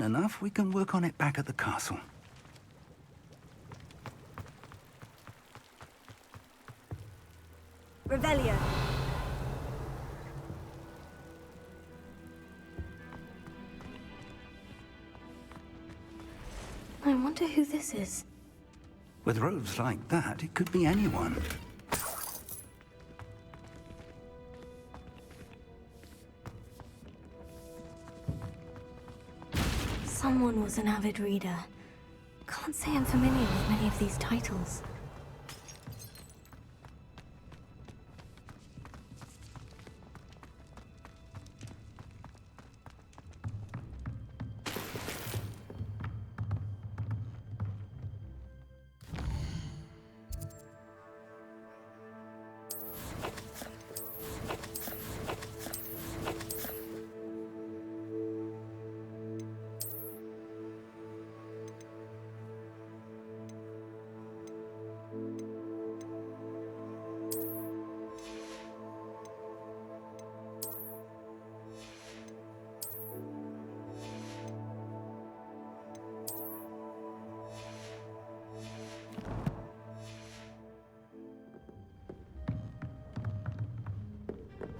enough, we can work on it back at the castle. Revelio. I wonder who this is. With robes like that, it could be anyone. Someone was an avid reader. Can't say I'm familiar with many of these titles.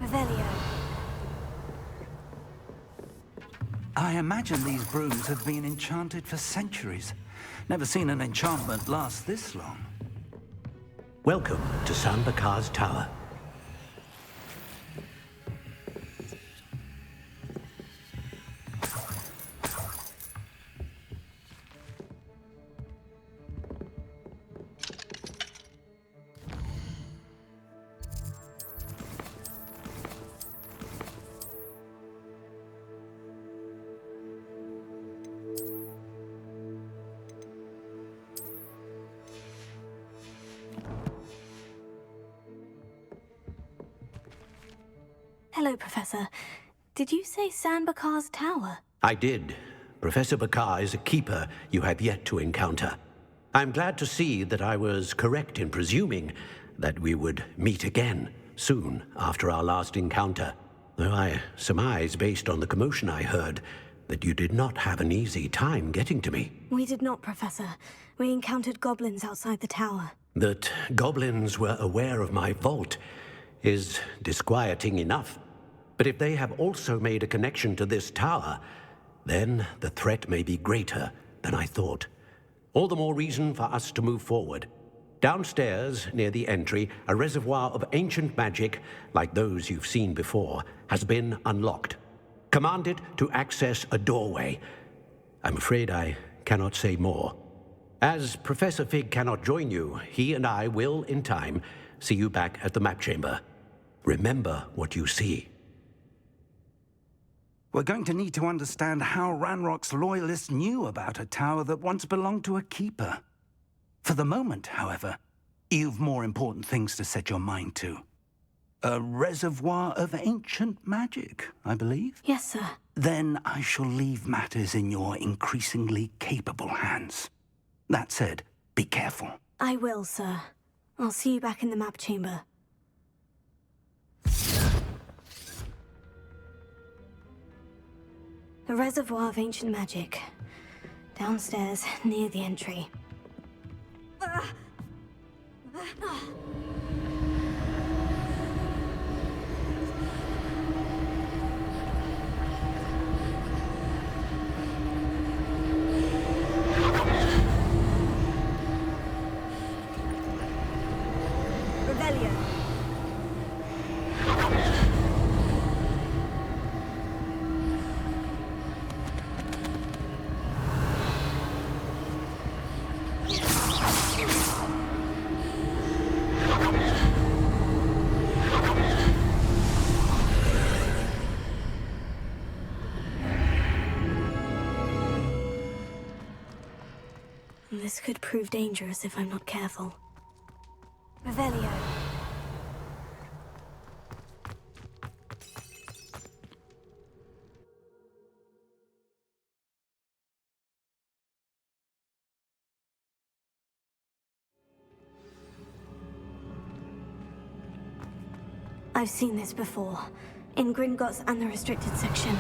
Revelio. I imagine these brooms have been enchanted for centuries. Never seen an enchantment last this long. Welcome to San Bakar's Tower. Hello, Professor. Did you say San Bakar's Tower? I did. Professor Bakar is a keeper you have yet to encounter. I'm glad to see that I was correct in presuming that we would meet again soon after our last encounter, though I surmise, based on the commotion I heard, that you did not have an easy time getting to me. We did not, Professor. We encountered goblins outside the tower. That goblins were aware of my vault is disquieting enough. But if they have also made a connection to this tower, then the threat may be greater than I thought. All the more reason for us to move forward. Downstairs, near the entry, a reservoir of ancient magic, like those you've seen before, has been unlocked. Commanded to access a doorway. I'm afraid I cannot say more. As Professor Fig cannot join you, he and I will, in time, see you back at the map chamber. Remember what you see. We're going to need to understand how Ranrock's loyalists knew about a tower that once belonged to a keeper. For the moment, however, you've more important things to set your mind to. A reservoir of ancient magic, I believe? Yes, sir. Then I shall leave matters in your increasingly capable hands. That said, be careful. I will, sir. I'll see you back in the map chamber. A reservoir of ancient magic. Downstairs, near the entry. Revelio. This could prove dangerous if I'm not careful. Revelio. I've seen this before, in Gringotts and the restricted section.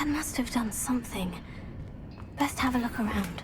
That must have done something. Best have a look around.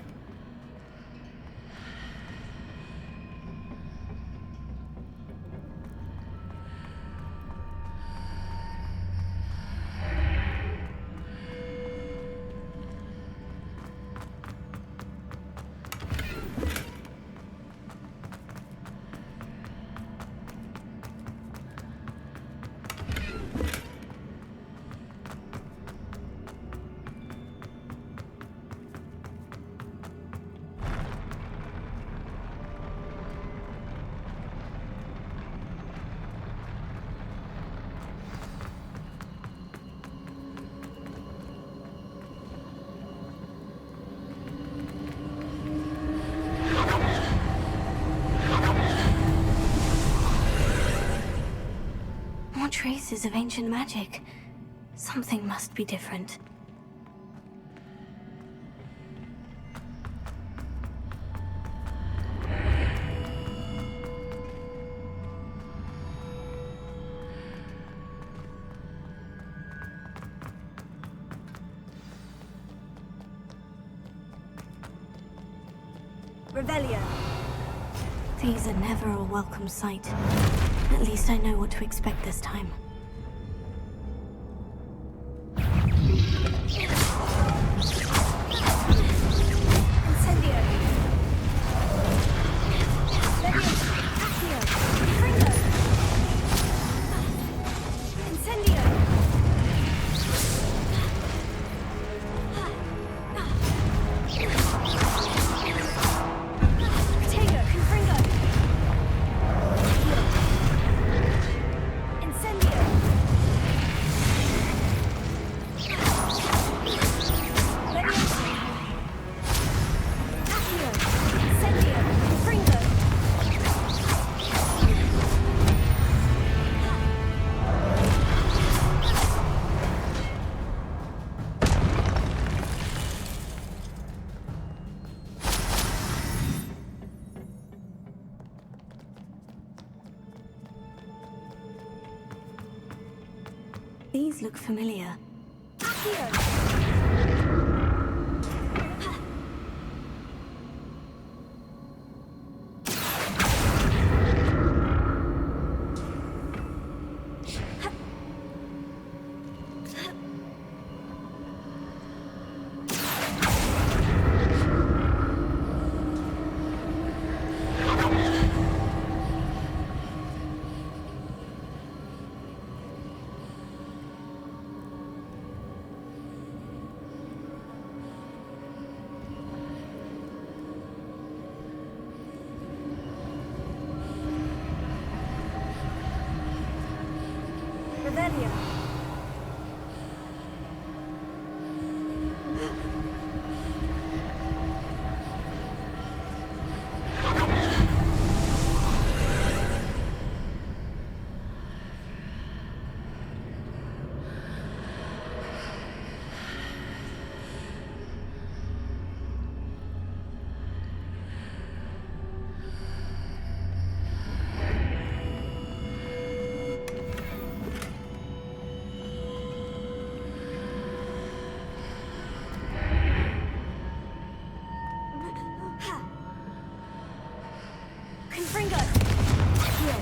More traces of ancient magic. Something must be different. Revelio. These are never a welcome sight. At least I know what to expect this time. Incendio. Leviosa. Accio. Fringo. Incendio. Protego. Confringo. Incendio. Leviosa. Accio. Incendio. Confringo. These look familiar. Accio. Revelio. Confringo. Accio.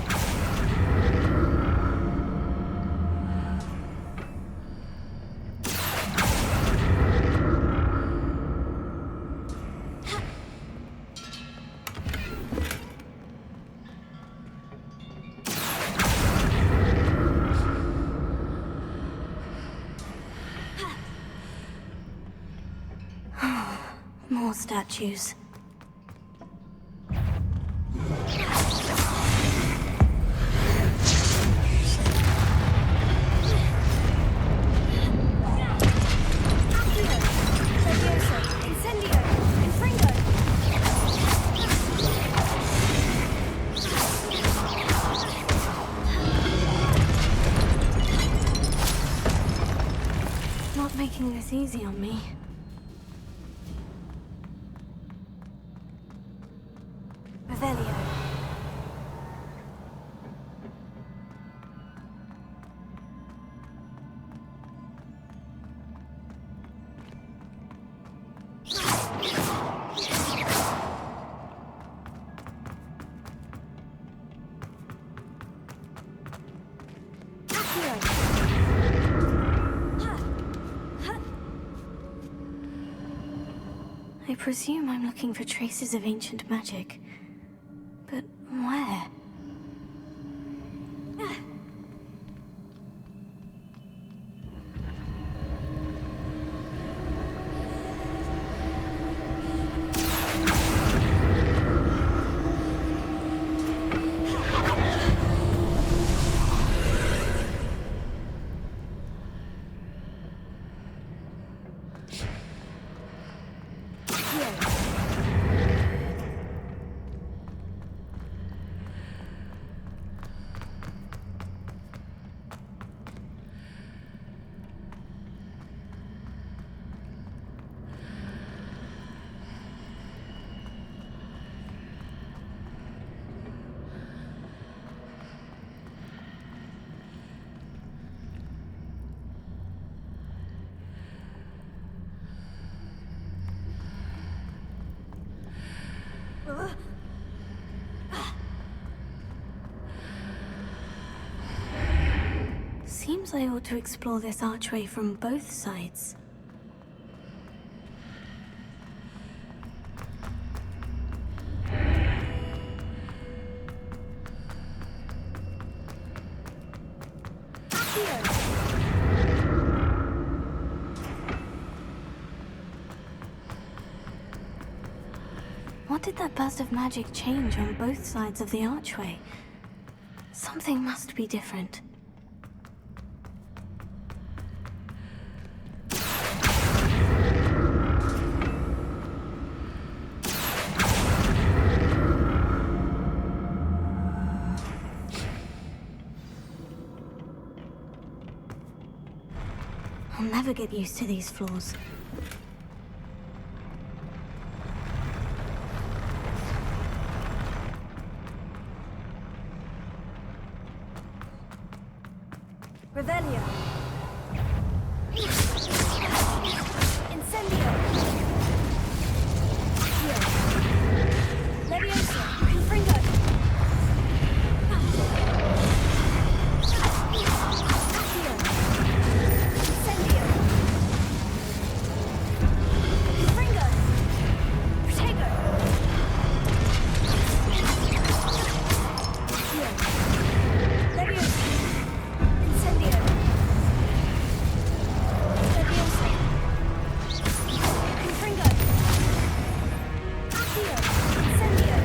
More statues. Accio. Leviosa. Incendio. Confringo. Not making this easy on me. Revelio. I presume I'm looking for traces of ancient magic. But where? Seems I ought to explore this archway from both sides. What did that burst of magic change on both sides of the archway? Something must be different. I'll never get used to these floors. Revelio. Incendio. Here. Leviosa. Confringo. Accio. Incendio. Confringo. Protego. Here. Leviosa. Incendio. Leviosa. Confringo. Accio. Incendio.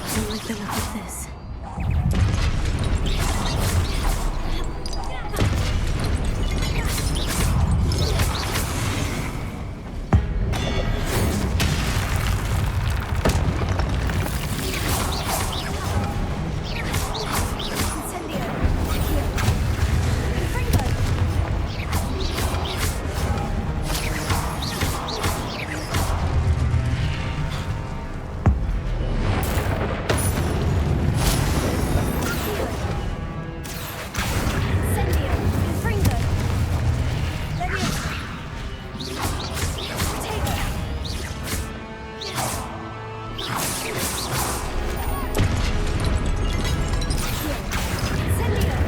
I like the look of this. Incendio. Here. Confringo. Incendio. Confringo. Leviosa. Protego. Here. Incendio.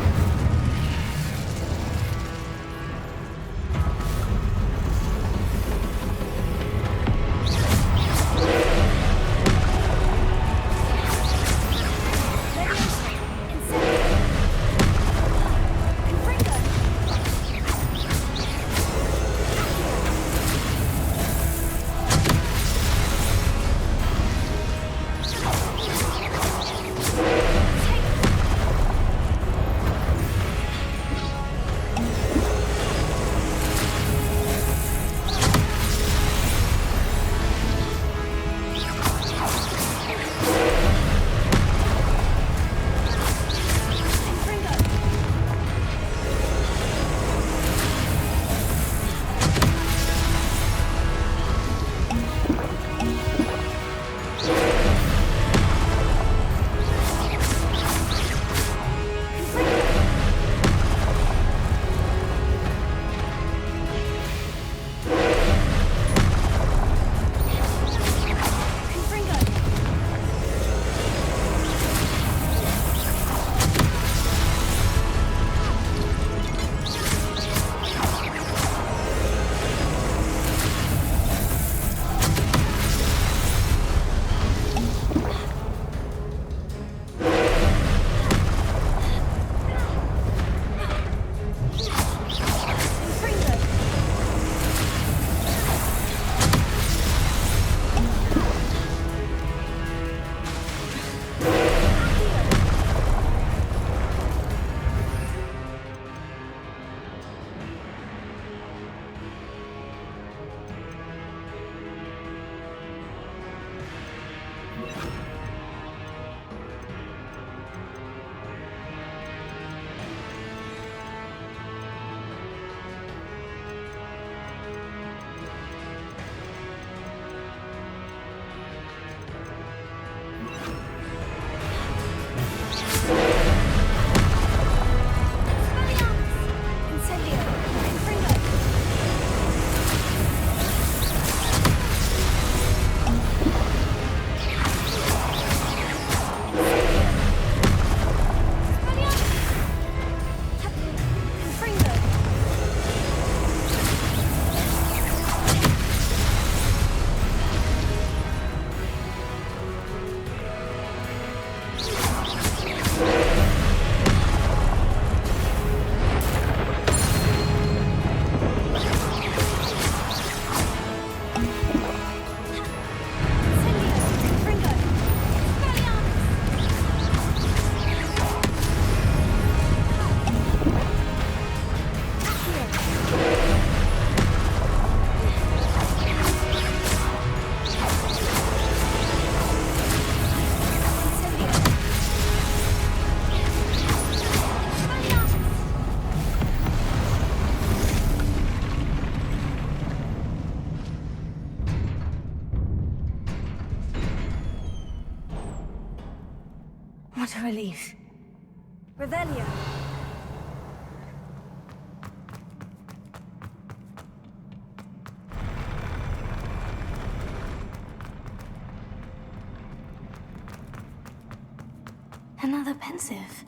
Leviosa. Incendio. Confringo. Confringo. Confringo. Confringo. Incendio. Confringo. Confringo. Incendio. Confringo. What a relief. Revelio. Another pensive.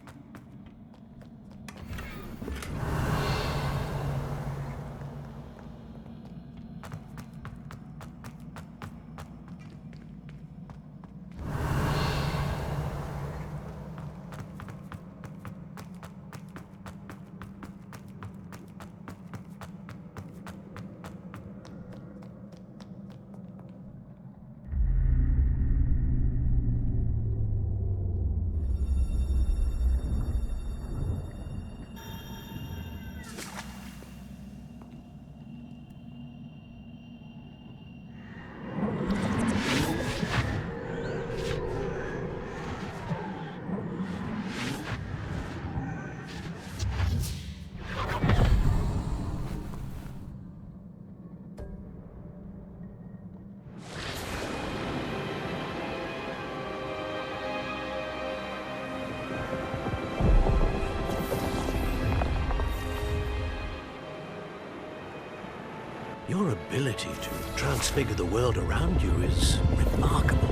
Your ability to transfigure the world around you is remarkable.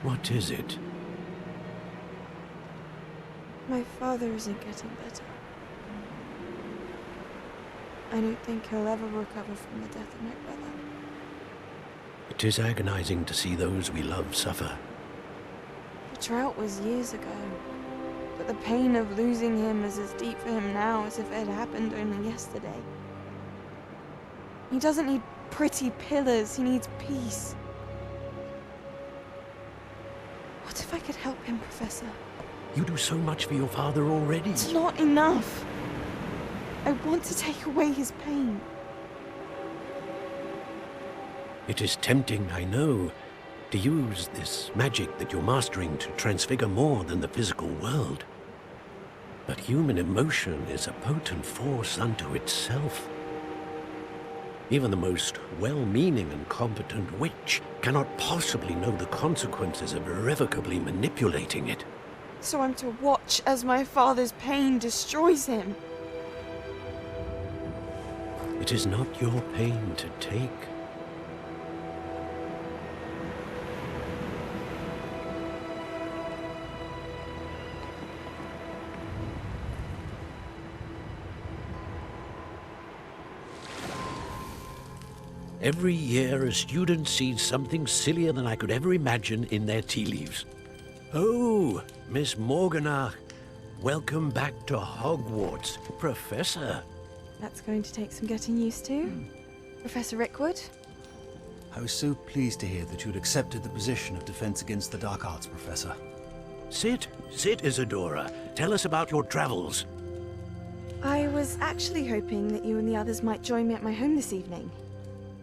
What is it? My father isn't getting better. I don't think he'll ever recover from the death of my brother. It is agonizing to see those we love suffer. The drought was years ago, but the pain of losing him is as deep for him now as if it had happened only yesterday. He doesn't need pretty pillars, he needs peace. What if I could help him, Professor? You do so much for your father already. It's not enough. I want to take away his pain. It is tempting, I know, to use this magic that you're mastering to transfigure more than the physical world. But human emotion is a potent force unto itself. Even the most well-meaning and competent witch cannot possibly know the consequences of irrevocably manipulating it. So I'm to watch as my father's pain destroys him. It is not your pain to take. Every year, a student sees something sillier than I could ever imagine in their tea leaves. Oh, Miss Morganach, welcome back to Hogwarts, Professor. That's going to take some getting used to. Professor Rickwood? I was so pleased to hear that you'd accepted the position of Defense Against the Dark Arts, Professor. Sit, Isadora. Tell us about your travels. I was actually hoping that you and the others might join me at my home this evening.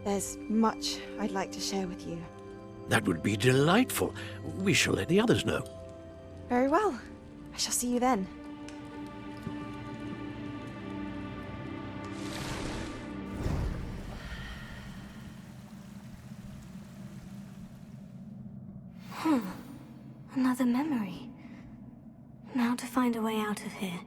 There's much I'd like to share with you. That would be delightful. We shall let the others know. Very well. I shall see you then. Another memory. Now to find a way out of here.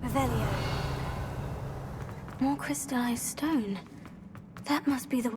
Revelio. More crystallized stone. That must be the...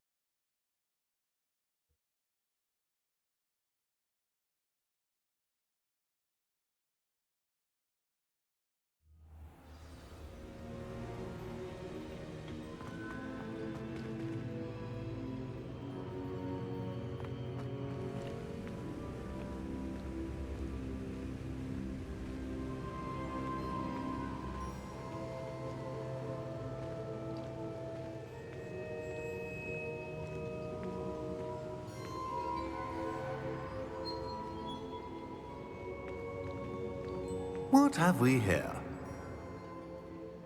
What have we here?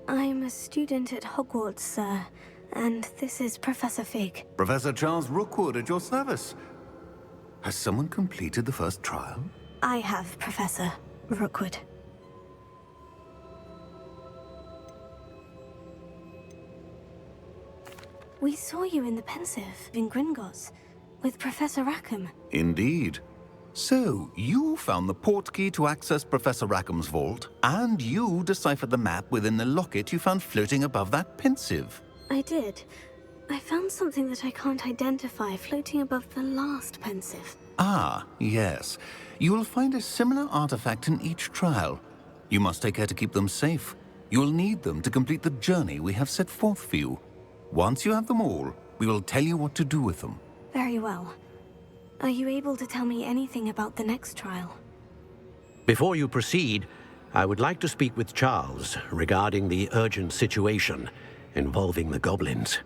I'm a student at Hogwarts, sir. And this is Professor Fig. Professor Charles Rookwood at your service. Has someone completed the first trial? I have, Professor Rookwood. We saw you in the Pensive in Gringotts with Professor Rackham. Indeed. So, you found the portkey to access Professor Rackham's vault, and you deciphered the map within the locket you found floating above that Pensive. I did. I found something that I can't identify floating above the last Pensive. Ah, yes. You will find a similar artifact in each trial. You must take care to keep them safe. You'll need them to complete the journey we have set forth for you. Once you have them all, we will tell you what to do with them. Very well. Are you able to tell me anything about the next trial? Before you proceed, I would like to speak with Charles regarding the urgent situation involving the goblins.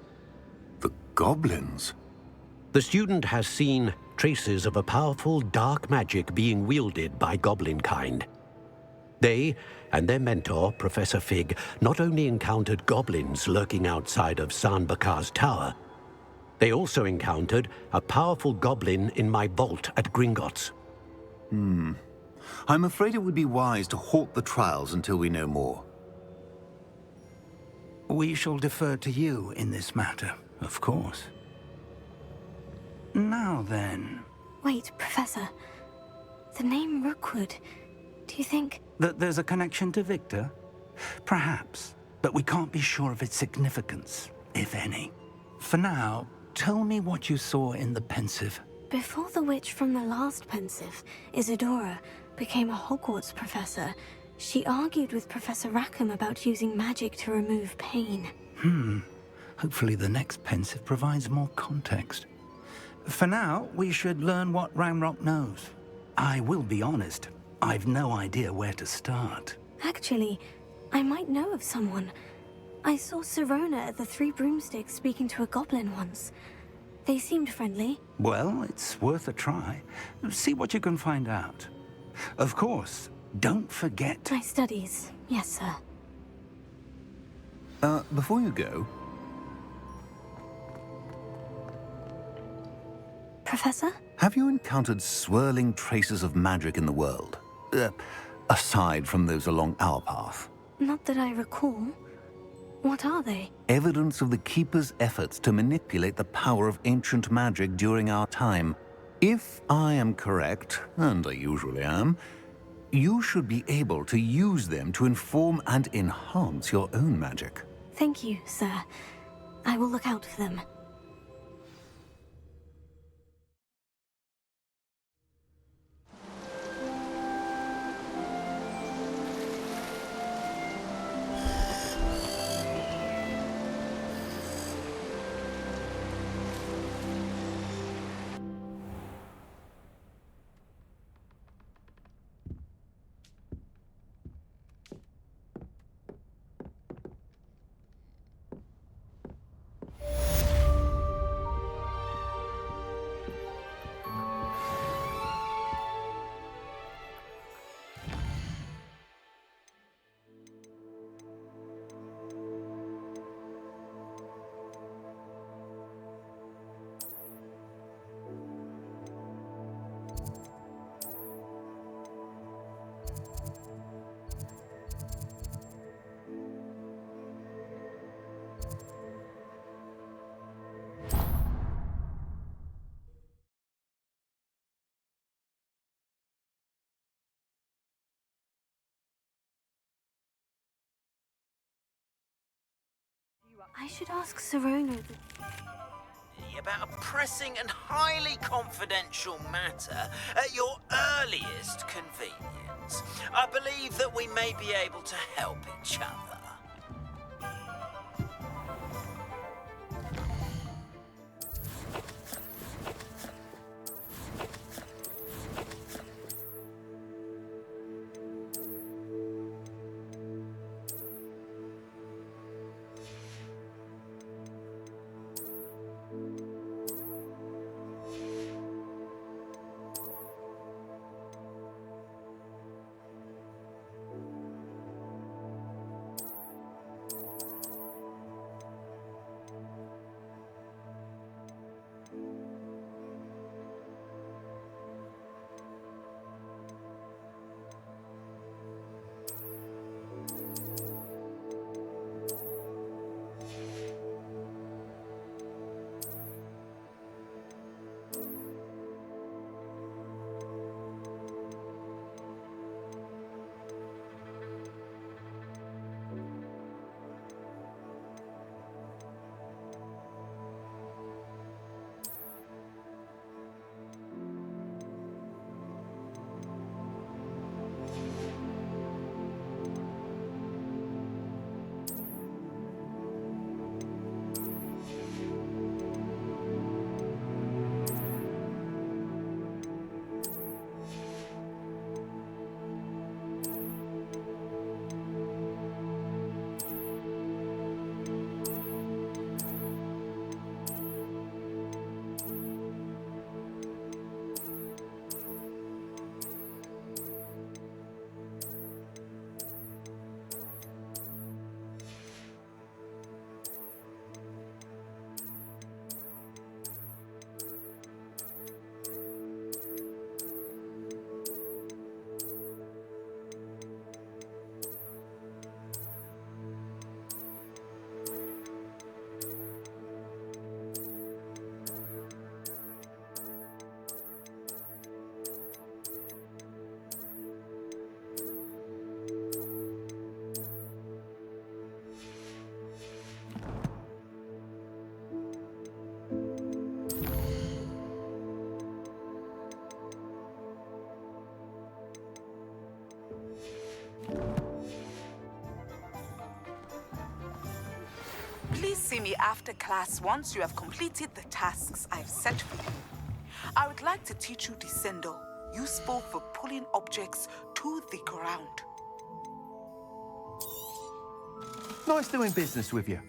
The goblins? The student has seen traces of a powerful dark magic being wielded by goblin kind. They and their mentor, Professor Fig, not only encountered goblins lurking outside of San Bakar's tower, they also encountered a powerful goblin in my vault at Gringotts. I'm afraid it would be wise to halt the trials until we know more. We shall defer to you in this matter, of course. Now then... Wait, Professor. The name Rookwood. Do you think... That there's a connection to Victor? Perhaps, but we can't be sure of its significance, if any. For now, tell me what you saw in the Pensive. Before the witch from the last Pensive, Isadora, became a Hogwarts professor, she argued with Professor Rackham about using magic to remove pain. Hopefully the next Pensive provides more context. For now, we should learn what Ranrock knows. I will be honest, I've no idea where to start. Actually, I might know of someone. I saw Sirona at the Three Broomsticks speaking to a goblin once. They seemed friendly. Well, it's worth a try. See what you can find out. Of course, don't forget... My studies, yes, sir. Before you go, Professor? have you encountered swirling traces of magic in the world? Aside from those along our path. Not that I recall. What are they? Evidence of the Keeper's efforts to manipulate the power of ancient magic during our time. If I am correct, and I usually am, you should be able to use them to inform and enhance your own magic. Thank you, sir. I will look out for them. I should ask Sirona about a pressing and highly confidential matter at your earliest convenience. I believe that we may be able to help each other. see me after class once you have completed the tasks I've set for you. I would like to teach you Descendo, useful for pulling objects to the ground. Nice doing business with you.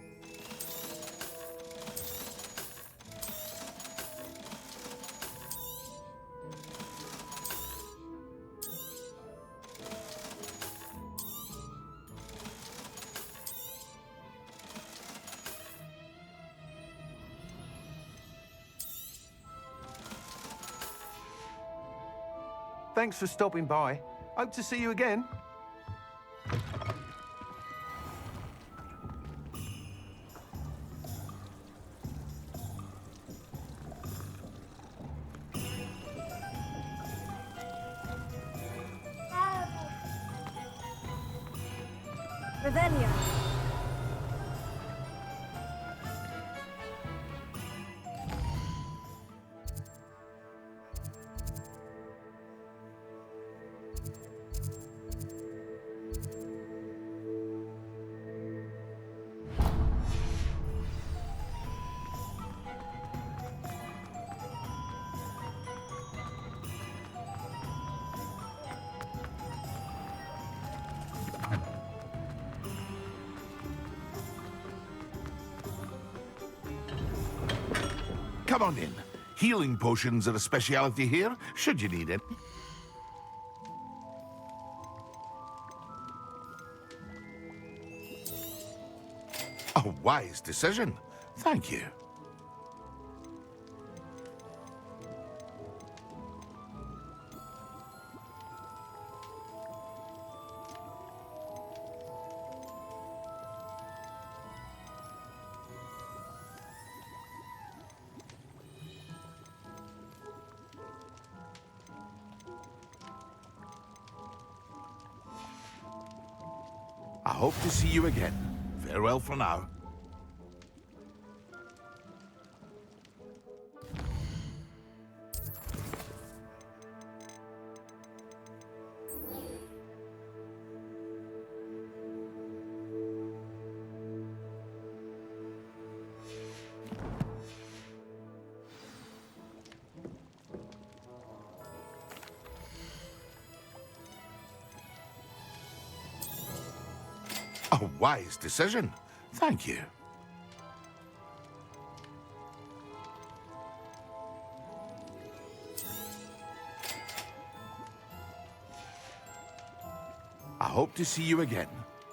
Thanks for stopping by. Hope to see you again. Revelio. Come on in. Healing potions are a speciality here, should you need it. A wise decision. Thank you. I hope to see you again. Farewell for now. A wise decision. Thank you. I hope to see you again.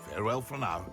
Farewell for now.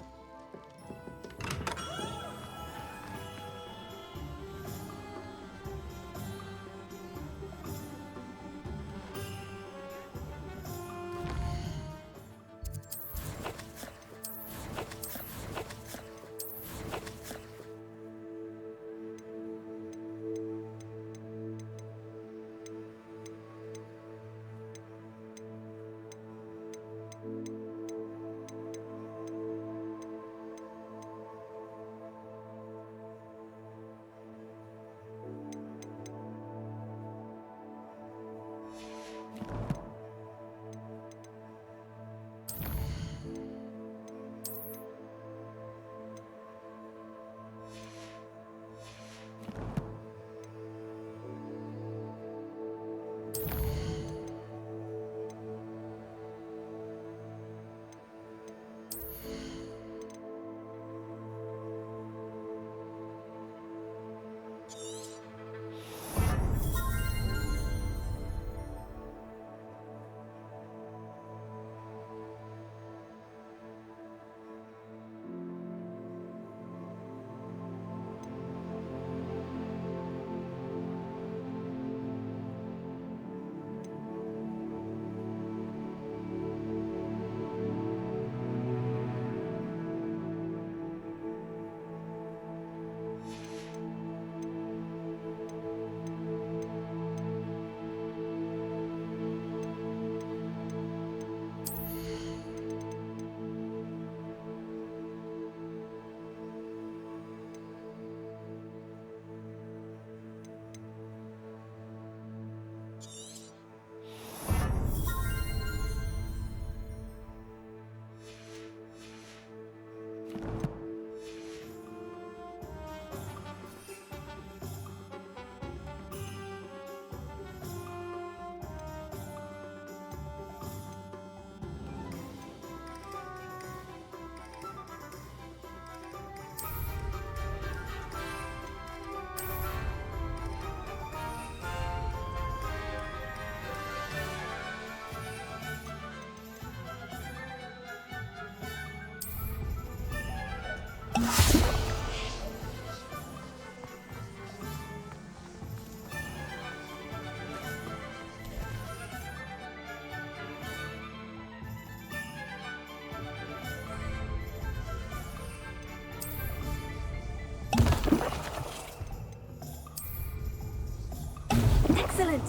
Excellent!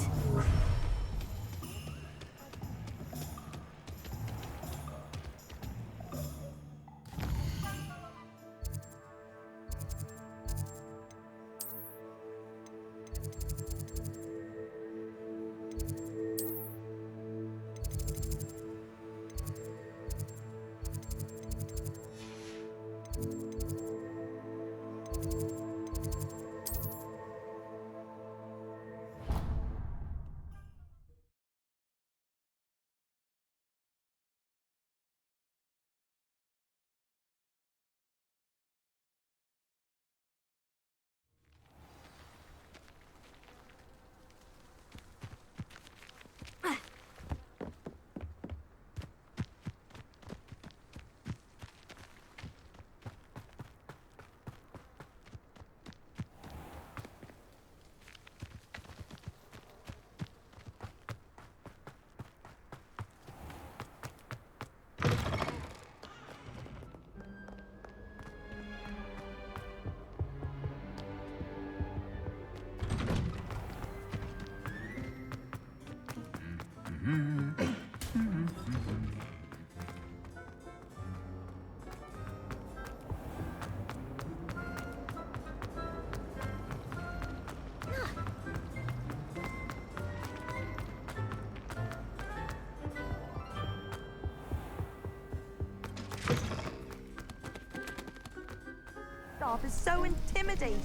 Staff is so intimidating.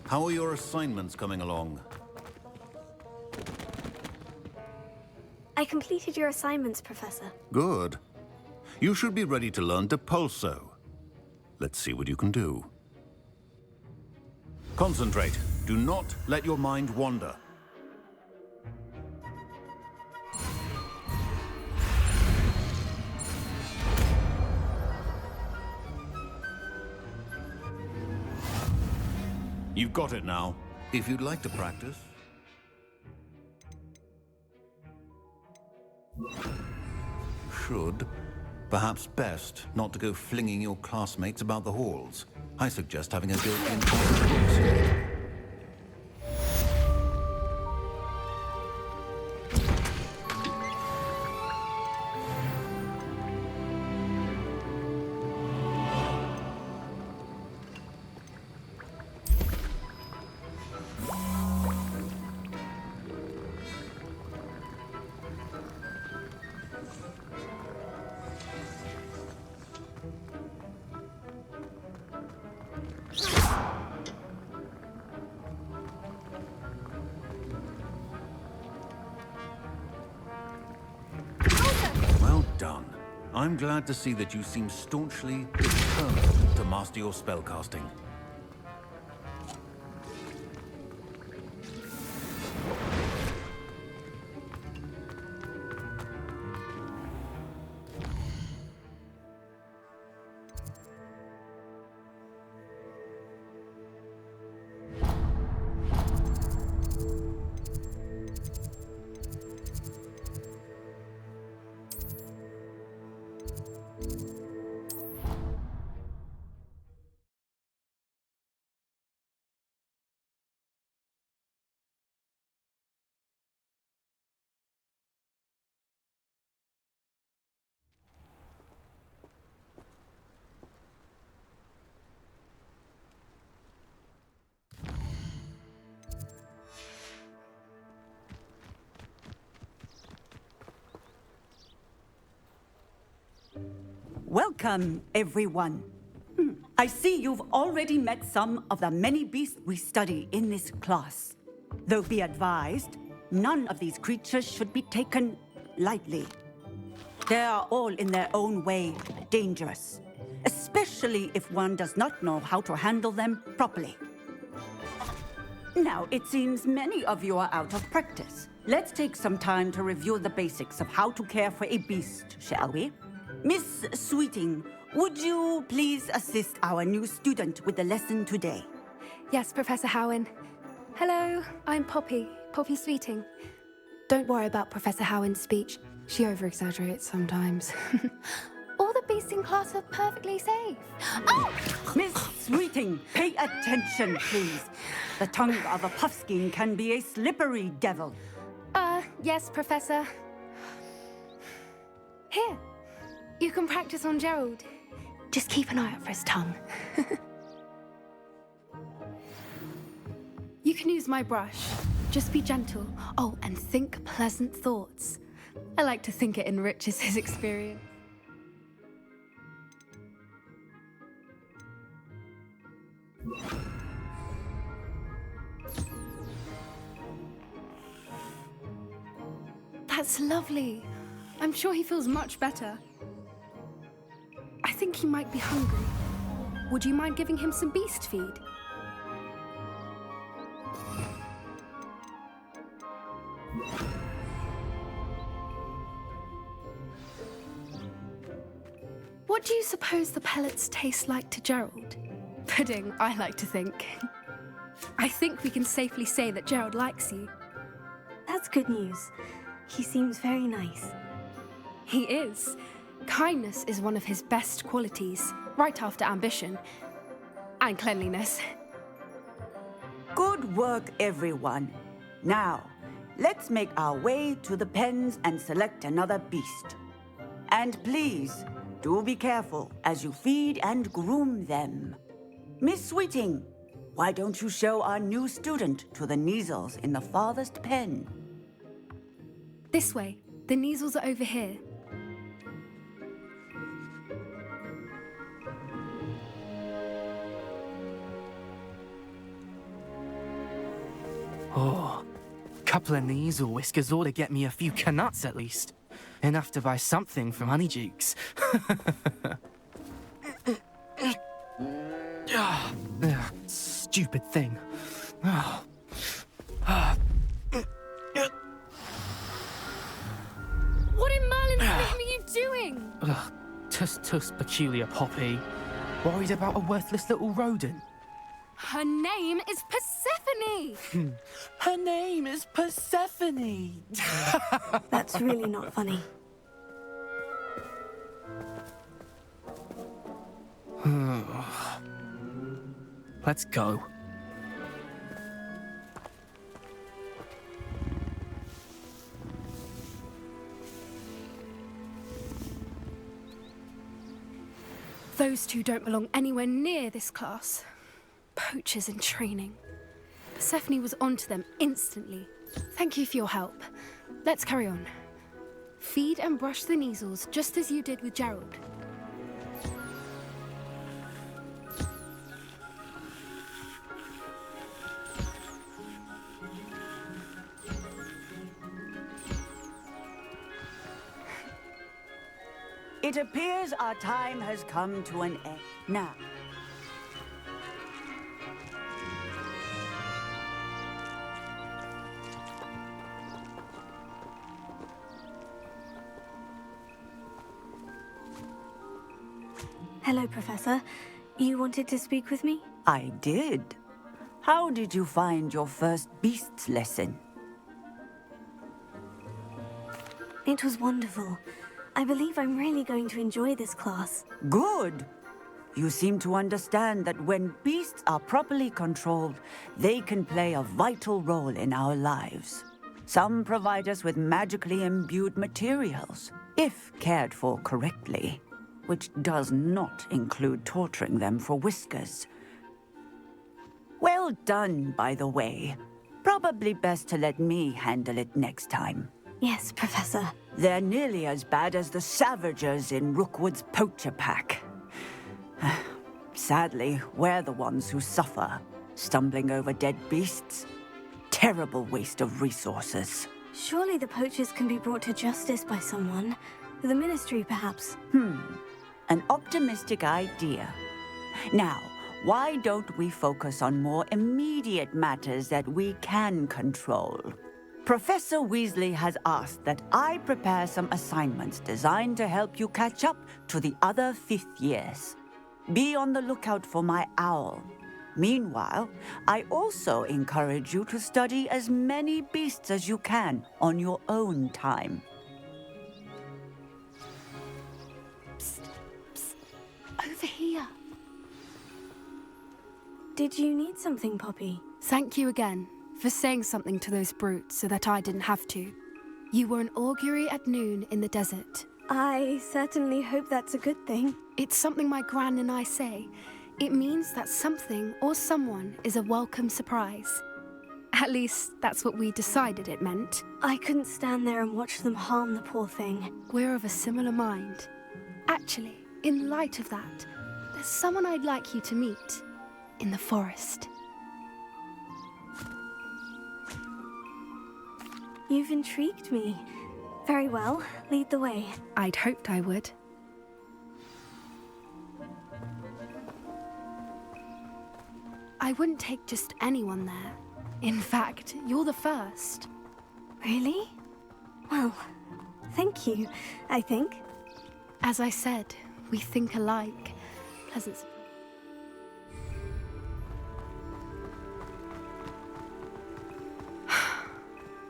How are your assignments coming along? I completed your assignments, Professor. Good. You should be ready to learn Depulso. Let's see what you can do. Concentrate. Do not let your mind wander. You've got it now. If you'd like to practice. Should. Perhaps best not to go flinging your classmates about the halls. I suggest having a built-in box. Well done. I'm glad to see that you seem staunchly determined to master your spellcasting. Welcome, everyone. I see you've already met some of the many beasts we study in this class. Though be advised, none of these creatures should be taken lightly. They are all in their own way dangerous, especially if one does not know how to handle them properly. Now, it seems many of you are out of practice. Let's take some time to review the basics of how to care for a beast, shall we? Miss Sweeting, would you please assist our new student with the lesson today? Yes, Professor Howen. Hello, I'm Poppy Sweeting. Don't worry about Professor Howen's speech. She over-exaggerates sometimes. All the beasts in class are perfectly safe. Oh! Miss Sweeting, pay attention, please. The tongue of a puffskein can be a slippery devil. Yes, Professor. Here, you can practice on Gerald. Just keep an eye out for his tongue. You can use my brush. Just be gentle. Oh, and think pleasant thoughts. I like to think it enriches his experience. That's lovely. I'm sure he feels much better. I think he might be hungry. Would you mind giving him some beast feed? What do you suppose the pellets taste like to Gerald? Pudding, I like to think. I think we can safely say that Gerald likes you. That's good news. He seems very nice. He is. Kindness is one of his best qualities, right after ambition. And cleanliness. Good work, everyone. Now, let's make our way to the pens and select another beast. And please, do be careful as you feed and groom them. Miss Sweeting, why don't you show our new student to the Kneazles in the farthest pen? This way. The Kneazles are over here. Oh, couple of Kneazle whiskers ought to get me a few canuts at least. Enough to buy something from Honeydukes. Stupid thing. What in Merlin's name are you doing? Tuss peculiar Poppy. Worried about a worthless little rodent? Her name is Persephone! Her name is Persephone! That's really not funny. Let's go. Those two don't belong anywhere near this class. Poachers in training. Persephone was onto them instantly. Thank you for your help. Let's carry on. Feed and brush the Kneazles just as you did with Gerald. It appears our time has come to an end. Now, Hello, Professor. You wanted to speak with me? I did. How did you find your first beasts lesson? It was wonderful. I believe I'm really going to enjoy this class. Good. You seem to understand that when beasts are properly controlled, they can play a vital role in our lives. Some provide us with magically imbued materials, if cared for correctly, which does not include torturing them for whiskers. Well done, by the way. Probably best to let me handle it next time. Yes, Professor. They're nearly as bad as the Savagers in Rookwood's poacher pack. Sadly, we're the ones who suffer, stumbling over dead beasts. Terrible waste of resources. Surely the poachers can be brought to justice by someone. The Ministry, perhaps. An optimistic idea. Now, why don't we focus on more immediate matters that we can control? Professor Weasley has asked that I prepare some assignments designed to help you catch up to the other 5th years. Be on the lookout for my owl. Meanwhile, I also encourage you to study as many beasts as you can on your own time. Psst, psst. Over here. Did you need something, Poppy? Thank you again for saying something to those brutes so that I didn't have to. You were an augury at noon in the desert. I certainly hope that's a good thing. It's something my gran and I say. It means that something or someone is a welcome surprise. At least, that's what we decided it meant. I couldn't stand there and watch them harm the poor thing. We're of a similar mind. Actually, in light of that, there's someone I'd like you to meet in the forest. You've intrigued me. Very well, lead the way. I'd hoped I would. I wouldn't take just anyone there. In fact, you're the first. Really? Well, thank you, I think. As I said, we think alike. Pleasant.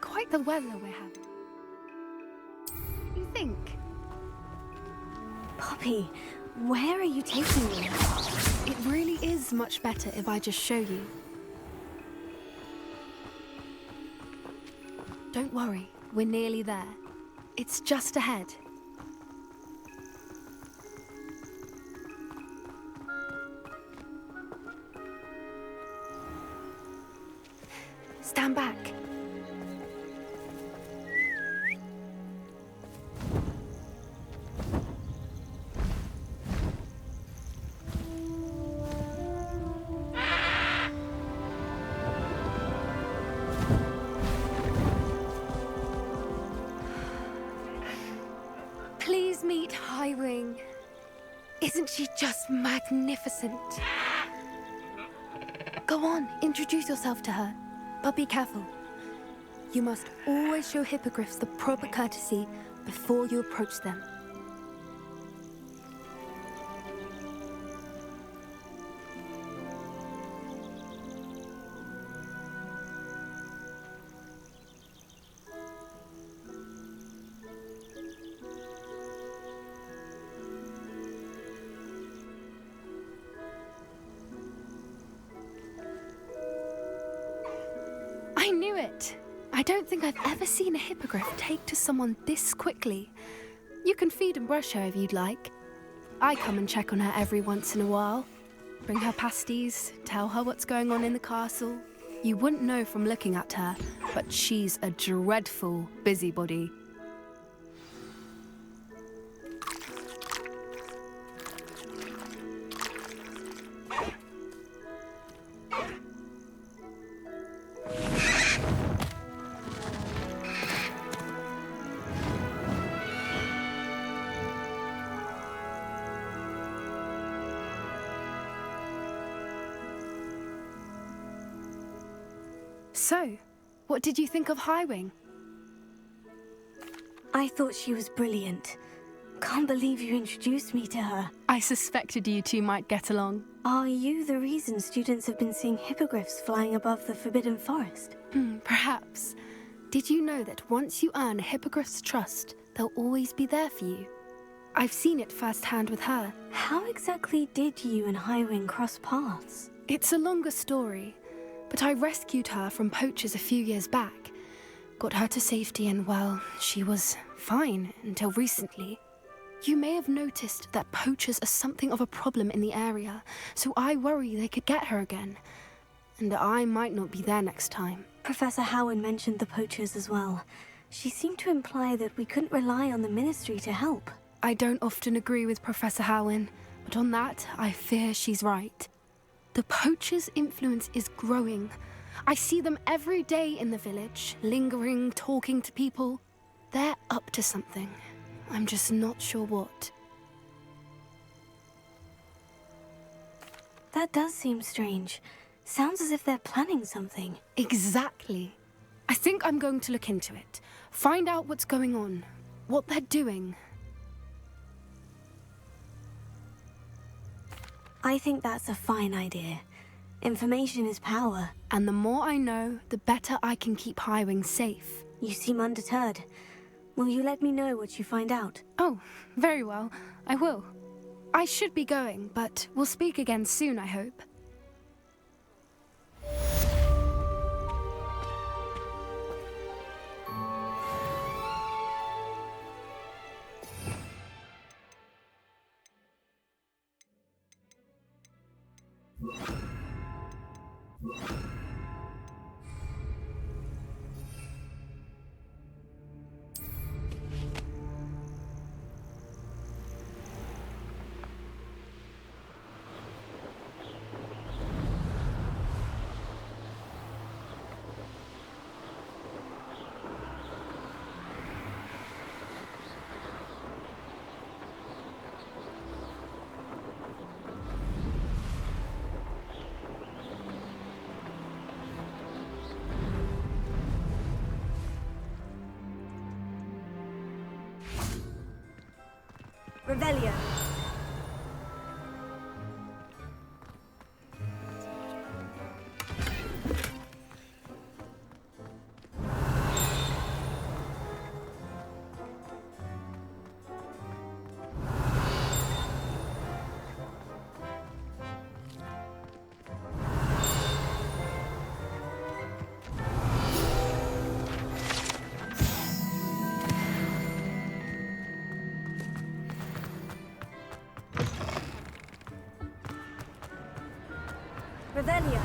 Quite the weather we're having. You think? Poppy, where are you taking me? It really is much better if I just show you. Don't worry, we're nearly there. It's just ahead. Stand back. Please meet Highwing. Isn't she just magnificent? Go on, introduce yourself to her. But be careful. You must always show hippogriffs the proper courtesy before you approach them. I knew it! I don't think I've ever seen a hippogriff take to someone this quickly. You can feed and brush her if you'd like. I come and check on her every once in a while. Bring her pasties, tell her what's going on in the castle. You wouldn't know from looking at her, but she's a dreadful busybody. So, what did you think of Highwing? I thought she was brilliant. Can't believe you introduced me to her. I suspected you two might get along. Are you the reason students have been seeing hippogriffs flying above the Forbidden Forest? Perhaps. Did you know that once you earn a hippogriff's trust, they'll always be there for you? I've seen it firsthand with her. How exactly did you and Highwing cross paths? It's a longer story, but I rescued her from poachers a few years back. Got her to safety and, well, she was fine until recently. You may have noticed that poachers are something of a problem in the area, so I worry they could get her again. And I might not be there next time. Professor Howard mentioned the poachers as well. She seemed to imply that we couldn't rely on the Ministry to help. I don't often agree with Professor Howin, but on that, I fear she's right. The poachers' influence is growing. I see them every day in the village, lingering, talking to people. They're up to something. I'm just not sure what. That does seem strange. Sounds as if they're planning something. Exactly. I think I'm going to look into it. Find out what's going on, what they're doing. I think that's a fine idea. Information is power. And the more I know, the better I can keep Highwing safe. You seem undeterred. Will you let me know what you find out? Oh, very well. I will. I should be going, but we'll speak again soon, I hope. Revelio. Revelio.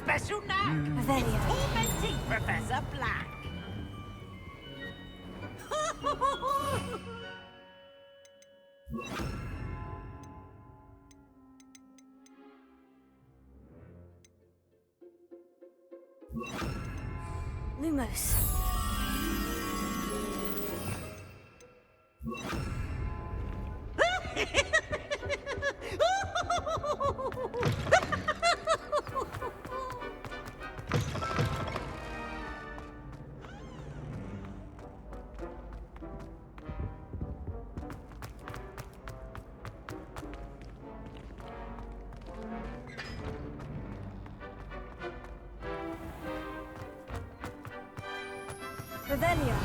Special knack. Revelio. Tormenting Professor Black. Lumos. Revelio.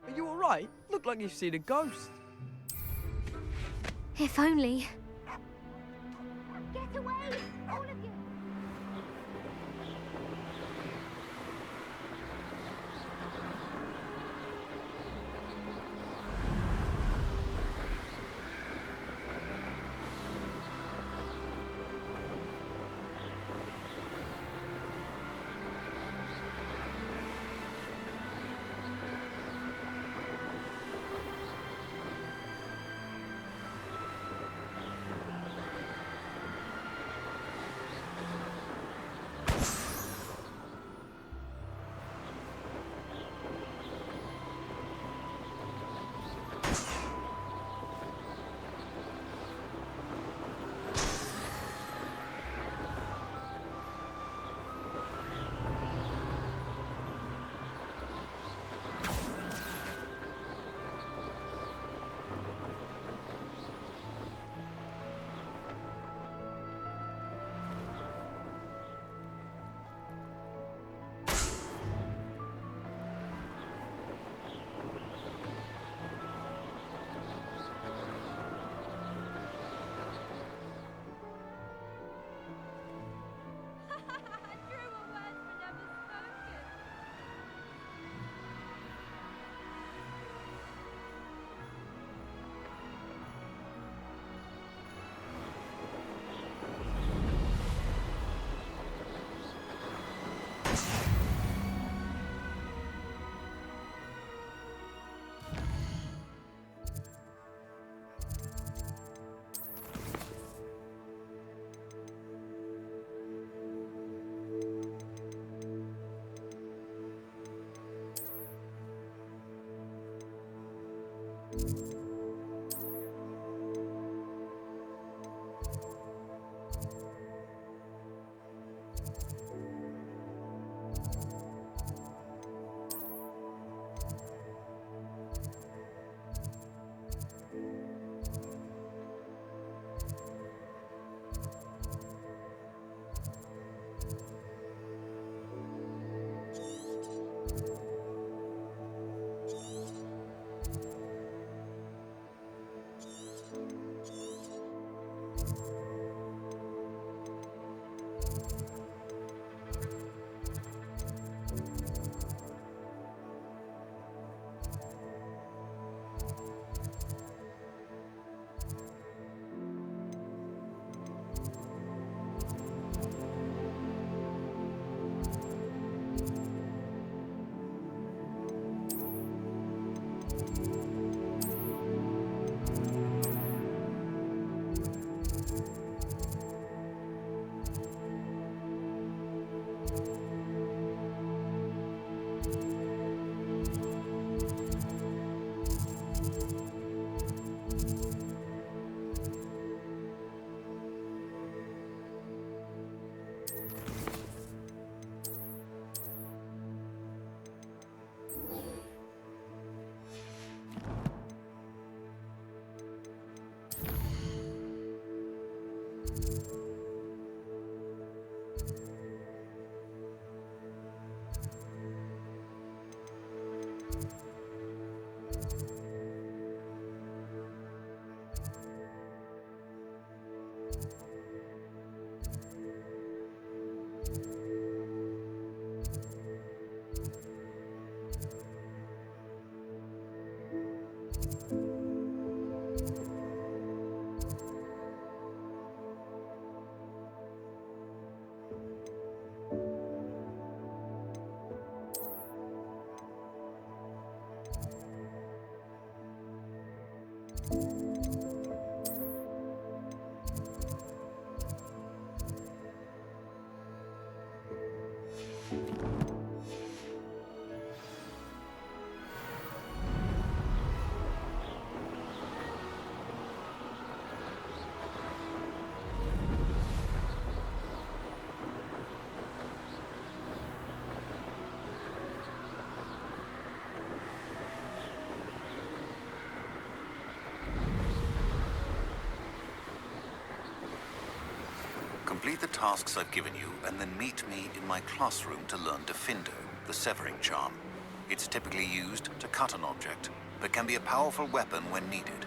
Are you alright? Look like you've seen a ghost. If only. Get away, all of you! Complete the tasks I've given you, and then meet me in my classroom to learn Defindo, the severing charm. It's typically used to cut an object, but can be a powerful weapon when needed.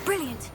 Brilliant!